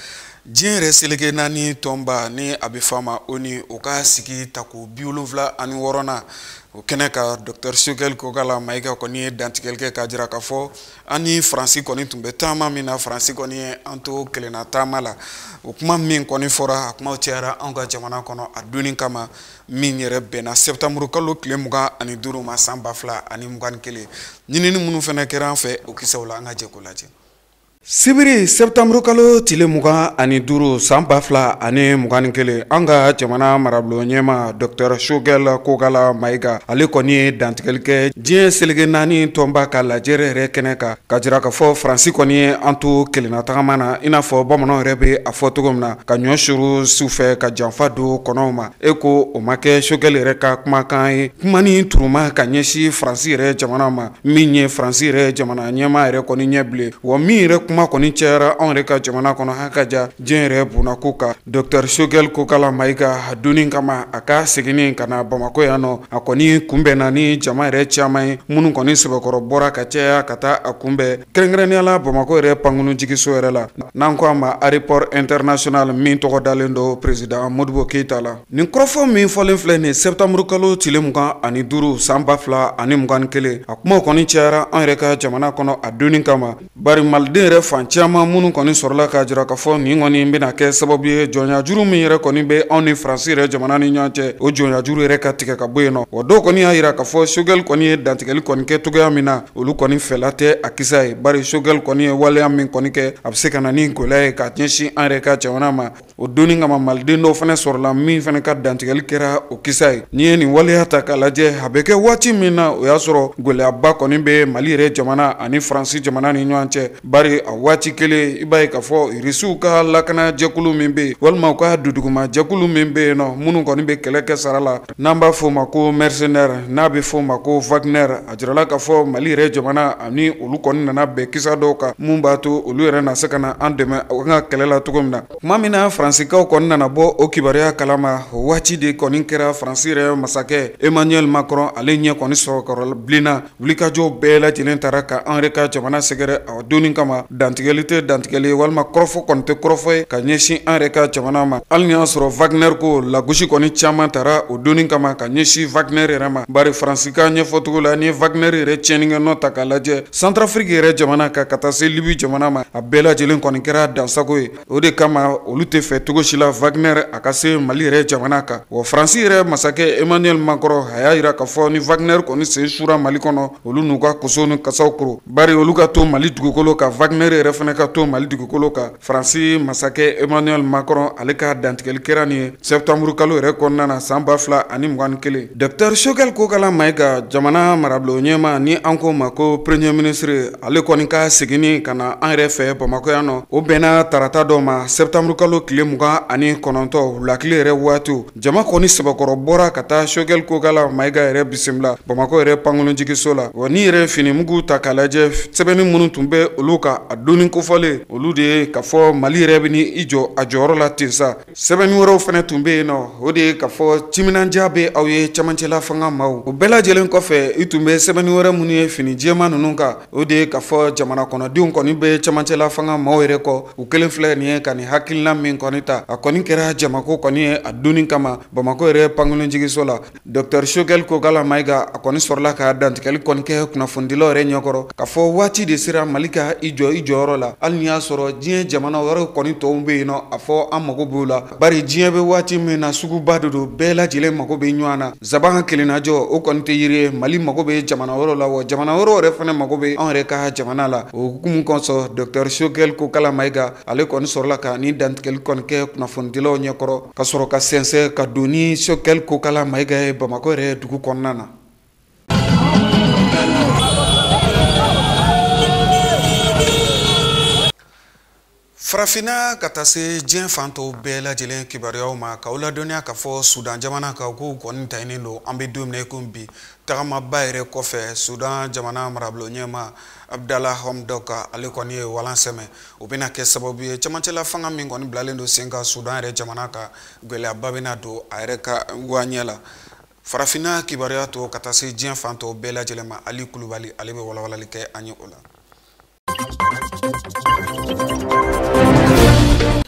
diɲɛ yɛrɛ seleke naani tɔnba ni a bɛ f'a ma ONU o ka sigi tako 76 na o kɛnɛ ka Dr Choguel Kokala Mayiga kɔni ye dantigɛli kɛ k'a jira k'a fɔ an ni Faransi kɔni tun bɛ taama min na Faransi kɔni ye an to kelenna taama la o kuma min kɔni fɔra a kumaw cayara anw ka jamana kɔnɔ a donni kama min yɛrɛ bɛnna septembre kalo tile 25 ma san 2021 ɲinini minnu fana kɛra an fɛ o kisɛw la an ka jɛ k'o lajɛ. Sibiri septembre kalo tile 25 san 2021 an ka jamana marabolo ɲɛma Dr Choguel Kokala Mayiga ale kɔni ye dantigɛli kɛ diɲɛ seleke naani tɔnba ka lajɛrɛ yɛrɛ kɛnɛ kan ka jira k'a fɔ Faransi kɔni ye an to kelenna tagama na i n'a fɔ bamananw yɛrɛ bɛ a fɔ cogo min na ka ɲɔ suru sufɛ ka janfa don kɔnɔw ma e ko o ma kɛ Choguel yɛrɛ ka kumakan ye kuma ni turuma ka ɲɛsin Faransi yɛrɛ jamana ma min ye Faransi yɛrɛ jamana ɲɛma yɛrɛ kɔni ɲɛ bilen wa min yɛrɛ kuma kɔni cayara anw yɛrɛ ka jamana kɔnɔ hakaja diɲɛ yɛrɛ bunako kan Dr Choguel Kokala Mayiga donni kama a ka seginni ka na Bamako yan nɔ a kɔni kunbɛnna ni jama yɛrɛ caman ye minnu kɔni sɛbɛkɔrɔ bɔra ka caya ka taa a kunbɛn kɛrɛnkɛrɛnnenya la Bamako yɛrɛ pankunu jigiso yɛrɛ la n'an ko a ma aéroport international min tɔgɔ dalen don président Modibo Keyita la nin kɔrɔfɔ min fɔlen filɛ nin septembre kalo tile 25 san 2021 a kumaw kɔni cayara an yɛrɛ ka jamana kɔnɔ a donni kama bari maliden yɛrɛ fan caman minnu kɔni sɔrɔla ka jira k'a fɔ nin kɔni bɛna kɛ sababu ye jɔnyajuru min yɛrɛ kɔni bɛ anw ni Faransi yɛrɛ jamana ni ɲɔgɔn cɛ o jɔnyajuru yɛrɛ ka tigɛ ka bɔ yen nɔ wa dɔw kɔni y'a yira k'a fɔ Choguel kɔni ye dantigɛli kɔni kɛ cogoya min na olu kɔni fɛla tɛ a kisa ye bari Choguel kɔni ye waleya min kɔni kɛ a bɛ se ka na ni gɛlɛya ye ka ɲɛsin an yɛrɛ ka jamana ma o doni kama maliden dɔ fana sɔrɔla min fana ka dantigɛli kɛra o kisa ye. N'i ye nin waleya ta k'a lajɛ a bɛ kɛ waati min na o y'a sɔrɔ gwɛlɛyaba kɔni bɛ Mali yɛrɛ jamana ani Faransi jamana ni ɲɔgɔn cɛ. Bari a waati kelen i b'a ye k'a fɔ Irisiw ka lakana jɛkulu min bɛ yen walima u ka duduguma jɛkulu min bɛ yen nɔ minnu kɔni bɛ kɛlɛ kɛ sara la n'an b'a fɔ o ma ko mercenaire n'a bɛ fɔ o ma ko Wagner. A jirala k'a fɔ Mali yɛrɛ jamana ani olu kɔni nana bɛn kisa dɔw kan mun b'a to olu yɛrɛ na se ka na an dɛmɛ an ka kɛlɛ la cogo min na. Tuma min na Faransikaw kɔni nana bɔ o kibaruya kalama o waati de kɔni kɛra Faransi yɛrɛ masakɛ Emmanuel Macron ale ɲɛ kɔni sɔrɔ bilenna wulikajɔw bɛɛ lajɛlen taara ka an yɛrɛ ka jamana sɛgɛrɛ a donni kama dantigɛli tɛ dantigɛli walima kɔrɔfɔ kɔni tɛ kɔrɔfɔ ye ka ɲɛsin an yɛrɛ ka jamana ma. Hali ni y'a sɔrɔ Wagner ko lagosi kɔni caman taara o donni kama ka ɲɛsin Wagner yɛrɛ ma. Bari Faransika ɲɛfɔcogo la ni ye Wagner yɛrɛ tiɲɛnikɛ nɔ ta k'a lajɛ Centrafrique yɛrɛ jamana ka taa se Libi jamana ma a bɛɛ lajɛlen kɔni kɛra dansago ye. O de kama olu tɛ fɛ cogo si la Wagner a ka se Mali yɛrɛ jamana kan. Wa Faransi yɛrɛ masakɛ Emmanuel Macron a y'a yira k'a fɔ ni Wagner kɔni sen sura Mali kɔnɔ olu n'u ka koso ni kasaw koro. Bari olu ka to Mali dugukolo kan Wagner yɛrɛ fana ka to Mali dugukolo kan. Faransi masakɛ Emmanuel Macron ale ka dantigɛli kɛra nin ye septembre kalo yɛrɛ kɔnɔna na san 2021. Dr Choguel Kokala Mayiga jamana marabolo ɲɛma ni an ko ma ko premier ministre ale kɔni ka seginni ka na an yɛrɛ fɛ Bamako yan nɔ o bɛnna tarata dɔ ma septembre kalo tile 29 wulakile yɛrɛ waatiw jama kɔni sɛbɛkɔrɔ bɔra ka taa Choguel Kokala Mayiga yɛrɛ bisimila Bamako yɛrɛ pankolonjigiso la. Wa ni yɛrɛ finimugu ta k'a lajɛ sɛbɛnni minnu tun bɛ olu ka a donni kofɔlen olu de ye k'a fɔ Mali yɛrɛ bɛ ni i jɔ a jɔyɔrɔ la ten sa. Sɛbɛnni wɛrɛw fana tun bɛ yen nɔ o de ye k'a fɔ timinandiya bɛ aw ye cɛmancɛla fanga maaw. O bɛɛ lajɛlen kɔfɛ i tun bɛ sɛbɛnni wɛrɛ minnu ye fini jɛman ninnu kan o de ye k'a fɔ jamana kɔnɔdenw kɔni bɛ cɛmancɛla fanga maaw yɛrɛ kɔ u kelen filɛ nin ye ka nin hakilina min kɔni ta a kɔni kɛra jamako kɔni ye a donni kama Bamako yɛrɛ pankolonjigiso la. Dr Choguel Kokala Mayiga a kɔni sɔrɔla ka dantigɛli kɔni kɛ kunnafonidilaw yɛrɛ ɲɛkɔrɔ k'a fɔ waati de sera Mali ka i jɔyɔrɔ la hali ni y'a sɔrɔ diɲɛ jamana wɛrɛw kɔni tɔw bɛ yen nɔ a fɔ an mago b'o la. Bari diɲɛ bɛ waati min na suguba de don bɛɛ lajɛlen mago bɛ ɲɔgɔn na. Zaban kelennajɔ o kɔni tɛ yiri ye Mali mago bɛ jamana wɛrɛw la wa jamana wɛrɛw yɛrɛ fana mago bɛ an yɛrɛ ka jamana la. O hukumu kɔsɔn Dr Choguel Kokala Mayiga ale kɔni sɔrɔla ka ni dantigɛli kɔni kɛ kunnafonidilaw ɲɛkɔrɔ ka sɔrɔ ka sɛnsɛn ka don ni Choguel Kokala Mayiga ye Bamako yɛrɛ dugu kɔnɔna na. Farafina ka taa se diɲɛ fan tɔw bɛɛ lajɛlen kibaruyaw ma k'aw ladɔnniya k'a fɔ Sudan jamana kan k'u kɔni tayini don an bɛ don min na i ko bi tagamaba yɛrɛ kɔfɛ Sudan jamana marabolo ɲɛma Abdallah Hamdok ale kɔni ye walan sɛmɛ o bɛna kɛ sababu ye cɛmancɛla fanga min kɔni bilalen don sen kan Sudan yɛrɛ jamana kan gɛlɛyaba bɛna don a yɛrɛ ka ɲɛ la. Farafina kibaruya to ka taa se diɲɛ fan tɔw bɛɛ lajɛlen ma Ali Kulubali ale bɛ walawalali kɛ an ye o la.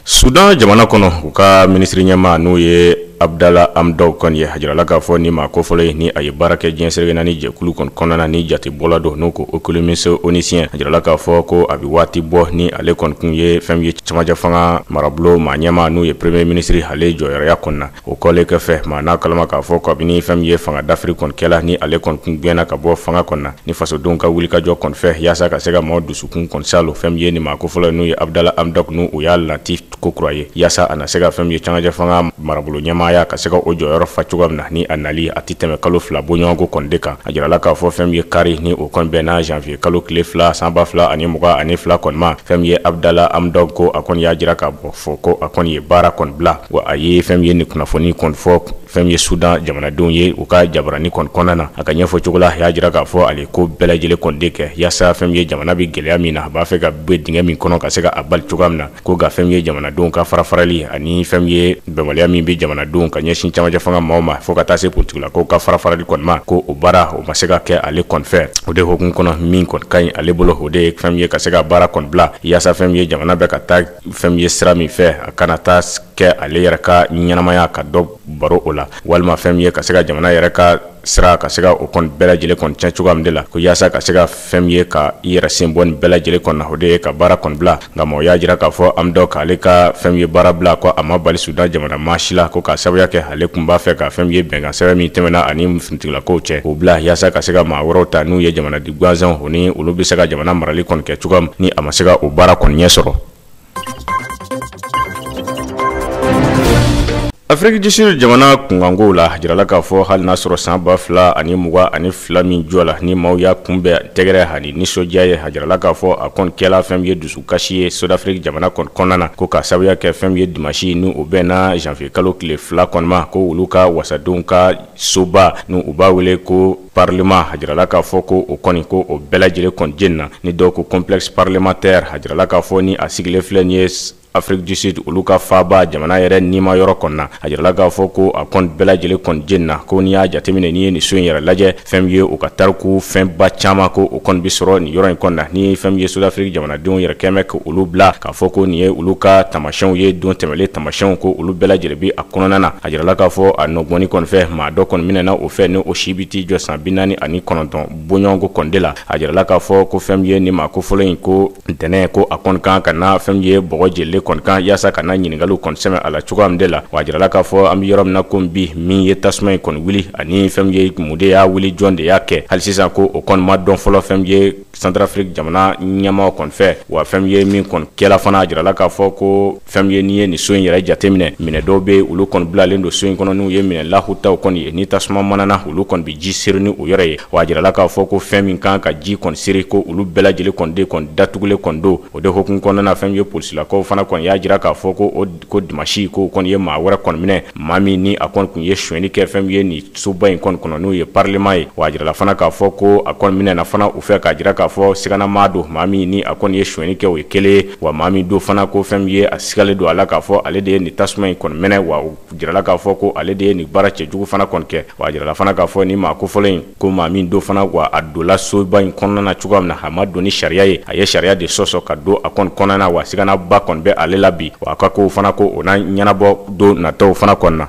Sudan jamana kɔnɔ u ka ministre ɲɛma n'o ye Abdallah Hamdok kɔni ye a jirala k'a fɔ ni maa kofɔlen ye ni a ye baara kɛ diɲɛ sɛgɛn naani jɛkulu kɔnɔna ni jate bɔla don n'o ko économiste onusien a jirala k'a fɔ ko a bɛ waati bɔ ni ale kɔni kun ye fɛn ye camancɛ fanga marabolo maa ɲɛma n'o ye premier ministre ale jɔyɔrɔya kɔnɔna o kɔlen kɔfɛ maa n'a kalama k'a fɔ kabini fɛn ye fanga dafiri kɔni kɛla ni ale kɔni kun gɛnna ka bɔ fanga kɔnɔna ni fasodenw ka wulikajɔ kɔni fɛ yaasa ka se ka maaw dusukun kɔni salo fɛn ye ni maa kofɔlen n'o ye Abdallah Hamdok n'o o y'a lati ko kura ye yaasa a na se ka fɛn ye camancɛ fanga marabolo ɲɛma ka se ka o jɔyɔrɔ fa cogoya min na ni a nali a tɛ tɛmɛ kalo 2 bɔɲɔgɔnko kɔni de kan a jirala k'a fɔ fɛn ye kari ni o kɔni bɛnna janvier kalo tile 2 san 2022 kɔni ma fɛn ye Abdallah Hamdok ko a kɔni y'a jira k'a fɔ ko a kɔni ye baara kɔni bila wa a ye fɛn ye ni kunnafoni kɔni fɔ fɛn ye Sudan jamanadenw ye u ka jabarani kɔni kɔnɔna na a ka ɲɛfɔ cogo la a y'a jira k'a fɔ ale ko bɛɛ lajɛlen kɔni de kɛ yaasa fɛn ye jamana bɛ gɛlɛya min na a b'a fɛ ka bɔ dingɛ min kɔnɔ ka se ka a bali cogoya min na ko nka fɛn ye jamanadenw ka farafarali ani fɛn ye bɛnbaliya min bɛ jamanadenw ka ɲɛsin camancɛ fanga maaw ma fo ka taa se politigila ko ka farafarali kɔni ma ko o baara o ma se ka kɛ ale kɔni fɛ o de hukumu kɔnɔ min kɔni ka ɲi ale bolo o de ye fɛn ye ka se ka baara kɔni bila yaasa fɛn ye jamana bɛ ka taa fɛn ye sira min fɛ a kana taa kɛ ale yɛrɛ ka ɲɛnamaya ka dɔ baro o la walima fɛn ye ka se ka jamana yɛrɛ ka sira ka se ka o kɔni bɛɛ lajɛlen kɔni tiɲɛ cogoya min de la ko yaasa ka se ka fɛn ye ka i yɛrɛ sen bɔ nin bɛɛ lajɛlen kɔni na o de ye ka baara kɔni bila nka mɔgɔ y'a jira k'a fɔ Hamdok ale ka fɛn ye baara bila ko a ma bali Sudan jamana maa si la ko k'a sababuya kɛ ale kun b'a fɛ ka fɛn ye bɛnkan sɛbɛn min tɛmɛna ani finitigilakow cɛ o bila yaasa ka se ka maa wɛrɛw ta n'u ye jamanadi gansanw o ni olu bɛ se ka jamana marali kɔni kɛ cogoya min ni a ma se ka o baara kɔni ɲɛ sɔrɔ. Afrique du Sud jamana kungango la jirala ka fɔ hali n'a sɔrɔ san 2022 min jɔ la ni maaw y'a kunbɛn tɛgɛrɛ ani nisɔndiya ye a jirala ka fɔ a kɔni kɛla fɛn ye dusukasi ye Sud Afrique jamana kɔnɔna na ko ka sababuya kɛ fɛn ye dimanche ni o bɛnna janvier kalo tile 2 kɔnɔma ko olu ka wasadenw ka soba ni u b'a wele ko Parlement a jirala k'a fɔ ko o kɔni ko o bɛɛ lajɛlen kɔni jeni na ni dɔw ko complexe parlementaire a jirala k'a fɔ ni a sigilen filɛ ni ye Afrique du Sud olu ka faba jamana yɛrɛ nima yɔrɔ kɔnɔna a jirala k'a fɔ ko a kɔni bɛɛ lajɛlen kɔni jeni na ko n'i y'a jateminɛ n'i ye nin so in yɛrɛ lajɛ fɛn ye o ka tariku fɛnba caman ko o kɔni bi sɔrɔ nin yɔrɔ in kɔnɔna ni fɛn ye Sud Afrique jamanadenw yɛrɛ kɛmɛ ko olu bila k'a fɔ ko nin ye olu ka tamasiyɛnw ye don tɛmɛlen tamasiyɛnw ko olu bɛɛ lajɛlen bi a kɔnɔna na a jirala k'a fɔ a nɔgɔnni kɔni fɛ maa dɔ kɔni minɛna o fɛ ni o si bi t'i jɔ san 49 bɔɲɔgɔnko kɔni de la a jirala k'a fɔ ko fɛn ye ni maa ko fɔlɔ in ko ntɛnɛn ko a kɔni kan ka na fɛn ye bɔgɔ jelilen kɔni kan yaasa kana ɲininkaliw kɔni sɛmɛ a la cogoya min de la wa a jirala k'a fɔ an bɛ yɔrɔ min na ko bi min ye tasuma in kɔni wuli ani fɛn ye mun de y'a wuli jɔn de y'a kɛ hali sisan ko o kɔni ma dɔn fɔlɔ fɛn ye Centrafrique jamana ɲɛmaaw kɔni fɛ wa fɛn ye min kɔni kɛla fana a jirala k'a fɔ ko fɛn ye ni ye nin so in yɛrɛ jateminɛ minɛ dɔw bɛ olu kɔni bilalen don so in kɔnɔ n'u ye minɛ lahutaw kɔni ye ni tasuma manana olu kɔni bi ji siri ni o yɔrɔ ye wa a jirala k'a fɔ ko fɛn min kan ka ji kɔni siri ko olu bɛɛ lajɛlen kɔni de kɔni datugulen kɔni don o de hokumu kɔnɔna na fɛn ye polisilakaw fana kɔni y'a jira k'a fɔ ko dimanche ko kɔni ye maa wɛrɛ kɔni minɛ maa min ni a kɔni kun ye suɲɛni kɛ fɛn ye nin soba in kɔni kɔnɔ n'o ye parlement ye wa a jirala fana k'a fɔ ko a kɔni minɛna fana u fɛ k'a jira k'a fɔ siganamaa don maa min ni a kɔni ye suɲɛni kɛ o ye kelen wa maa min don fana ko fɛn ye a sigalen don a la k'a fɔ ale de ye nin tasuma in kɔni minɛ wa u jirala k'a fɔ ko ale de ye nin baara cɛjugu fana kɔni kɛ wa a jirala fana k'a fɔ ni maa kofɔlɔ in ko maa min don fana wa a donla soba in kɔnɔna na cogoya min na a ma don ni sariya ye a ye sariya de sɔsɔ ka don a kɔni kɔnɔna na wa siganaba kɔni bɛ ale la bi wa a ka ko fana ko o na ɲɛnabɔ don nataw fana kɔnɔna.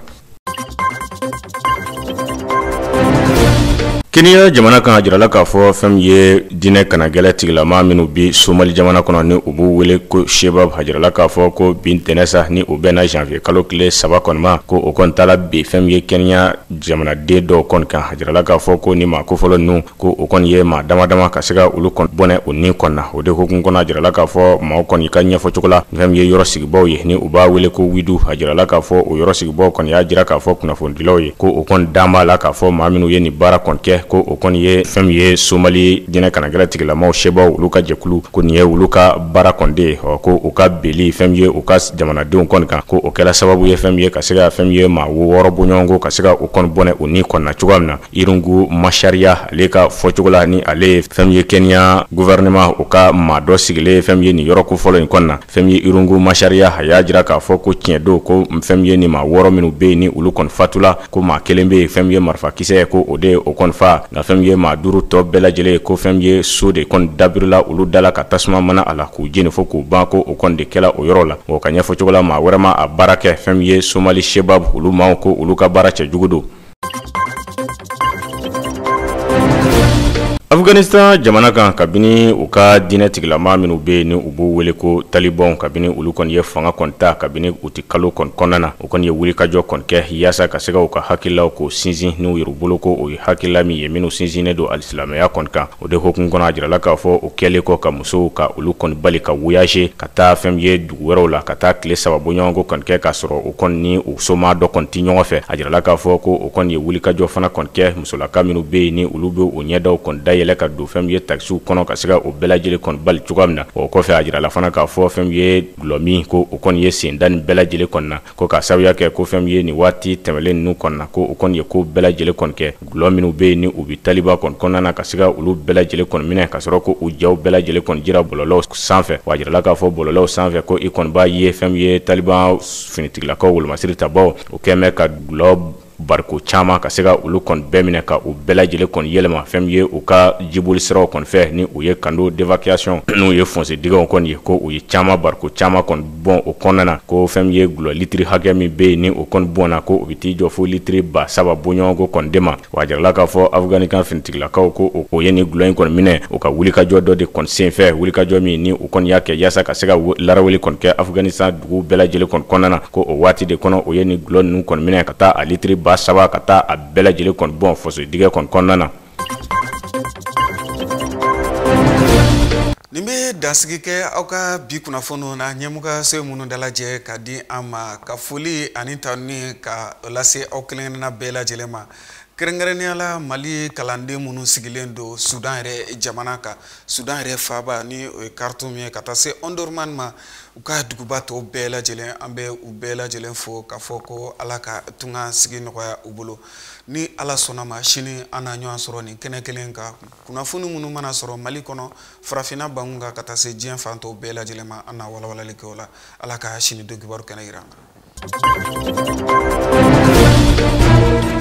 Kenya jamana kan a jirala k'a fɔ fɛn ye diinɛ kana gɛlɛ tigilama minnu bi Somali jamana kɔnɔ ni u b'u wele ko Shebab a jirala k'a fɔ ko bin tɛnɛsa ni o bɛnna janvier kalo tile 3 kɔni ma ko o kɔni taala bi fɛn ye Kenya jamanaden dɔw kɔni kan a jirala k'a fɔ ko ni maa kofɔlɔ ninnu ko o kɔni ye maa damadama ka se ka olu kɔni bɔnɛ o ni kɔni na o de hokumu kɔnɔ a jirala k'a fɔ maaw kɔni ka ɲɛfɔ cogo la fɛn ye yɔrɔ sigibaw ye ni u b'a wele ko widu a jirala k'a fɔ o yɔrɔ sigibaw kɔni y'a jira k'a fɔ kunnafonidilaw ye ko o kɔni dan b'a la k'a fɔ maa minnu ye nin baara kɔni kɛ ko o kɔni ye fɛn ye Somali diinɛ kana gɛlɛ tigilamaw Shebab olu ka jɛkulu ko nin ye olu ka baara kɔni de ko u ka beli fɛn ye u ka jamanadenw kɔni kan ko o kɛla sababu ye fɛn ye ka se ka fɛn ye maa wɔɔrɔ bɔɲɔgɔnko ka se ka o kɔni bɔnɛ o ni kɔni na cogoya min na Irungu Macharia ale ka fɔcogo la ni ale ye fɛn ye Kenya gouvernement o ka maa dɔ sigilen fɛn ye nin yɔrɔ ko fɔlɔ in kɔni na fɛn ye Irungu Macharia a y'a jira k'a fɔ ko tiɲɛ don ko fɛn ye ni maa wɔɔrɔ minnu bɛ yen ni olu kɔni fatula ko maa kelen bɛ yen fɛn ye marifakisɛ ko o de o kɔni fa nka fɛn ye maa duuru tɔ bɛɛ lajɛlen ko fɛn ye so de kɔni dabirila olu dala ka tasuma mana a la k'u jeni fo k'u ban ko o kɔni de kɛla o yɔrɔ la o ka ɲɛfɔ cogo la maa wɛrɛ ma a baara kɛ fɛn ye Somali Shebab olu ma ko olu ka baara cɛjugu don. Afghanistan jamana kan kabini u ka diinɛ tigilama minnu bɛ yen ni u b'u wele ko Taliban kabini olu kɔni ye fanga kɔni ta kabini u ti kalo kɔni kɔnɔna na o kɔni ye wulikajɔ kɔni kɛ yaasa ka se ka u ka hakililaw ko sinsin n'u yɛrɛ bolo ko o ye hakilila min ye minnu sinsinnen don alisilamɛya kɔni kan o de hokumu kɔnɔ a jirala k'a fɔ o kɛlen kɔ ka musow ka olu kɔni bali ka voyager ka taa fɛn ye dugu wɛrɛw la ka taa tile 3 bɔɲɔgɔnko kɔni kɛ k'a sɔrɔ o kɔni ni u soma dɔ kɔni ti ɲɔgɔn fɛ a jirala k'a fɔ ko o kɔni ye wulikajɔ fana kɔni kɛ musolaka minnu bɛ yen ni olu bɛ o ɲɛdaw kɔni dayɛlɛ ka don fɛn ye taxiw kɔnɔ ka se ka o bɛɛ lajɛlen kɔni bali cogoya min na o kɔfɛ a jirala fana k'a fɔ fɛn ye gulɔmi ko o kɔni ye sen da nin bɛɛ lajɛlen kɔni na ko ka sababuya kɛ ko fɛn ye nin waati tɛmɛlen ninnu kɔni na ko o kɔni ye ko bɛɛ lajɛlen kɔni kɛ gulɔ minnu bɛ yen ni u bɛ Taliban kɔni kɔnɔna na ka se ka olu bɛɛ lajɛlen kɔni minɛ ka sɔrɔ ko u jaw bɛɛ lajɛlen kɔni jira bɔlɔlɔw sanfɛ wa a jirala k'a fɔ bɔlɔlɔw sanfɛ ko i kɔni b'a ye fɛn ye Taliban finitigilakaw wolomasiri tabaw o kɛn bɛ ka gulɔ bariko caman ka se ka olu kɔni bɛɛ minɛ ka u bɛɛ lajɛlen kɔni yɛlɛma fɛn ye u ka jiboli siraw kɔni fɛ ni u ye kando d'évacuation n'u ye fonse digɛw kɔni ye ko u ye caman bariko caman kɔni bɔn o kɔnɔna na ko fɛn ye gulɔ litiri hakɛ min bɛ yen ni o kɔni bɔnna ko u bɛ t'i jɔ fo litiri 7 bɔɲɔgɔnko kɔni de ma wa a jirala k'a fɔ Afganikan finitigilakaw ko o ye nin gulɔ in kɔni minɛ u ka wulikajɔ dɔ de kɔni sen fɛ wulikajɔ min ni u kɔni y'a kɛ yaasa ka se ka laraweli kɔni kɛ Afganistan dugu bɛɛ lajɛlen kɔni kɔnɔna na ko o waati de kɔnɔ o ye nin gulɔ ninnu kɔni minɛ ka taa a litiri 7 ka taa a bɛɛ lajɛlen kɔni bɔn faso digɛ kɔni kɔnɔna na. Nin bɛ be dansigi kɛ aw ka bi kunnafoniw na ɲɛmɔgɔ se minnu dalajɛ ka di an ma ka foli ani tani ka lase aw kelenkelenna bɛɛ lajɛlen ma kɛrɛnkɛrɛnnenya la Mali kalanden minnu sigilen don Sudan yɛrɛ jamana kan Sudan yɛrɛ faaba ni o ye Khartoum ye ka taa se Omdurman ma u ka duguba tɔw bɛɛ lajɛlen an bɛ u bɛɛ lajɛlen fo ka fɔ ko Ala ka tunga sigi nɔgɔya u bolo ni Ala sɔnna ma sini an na ɲɔgɔn sɔrɔ nin kɛnɛ kelen kan kunnafoni minnu mana sɔrɔ Mali kɔnɔ farafinna bangun kan ka taa se diɲɛ fan tɔw bɛɛ lajɛlen ma an na walawalali kɛ o la Ala ka sini do kibaru kɛnɛ yira an na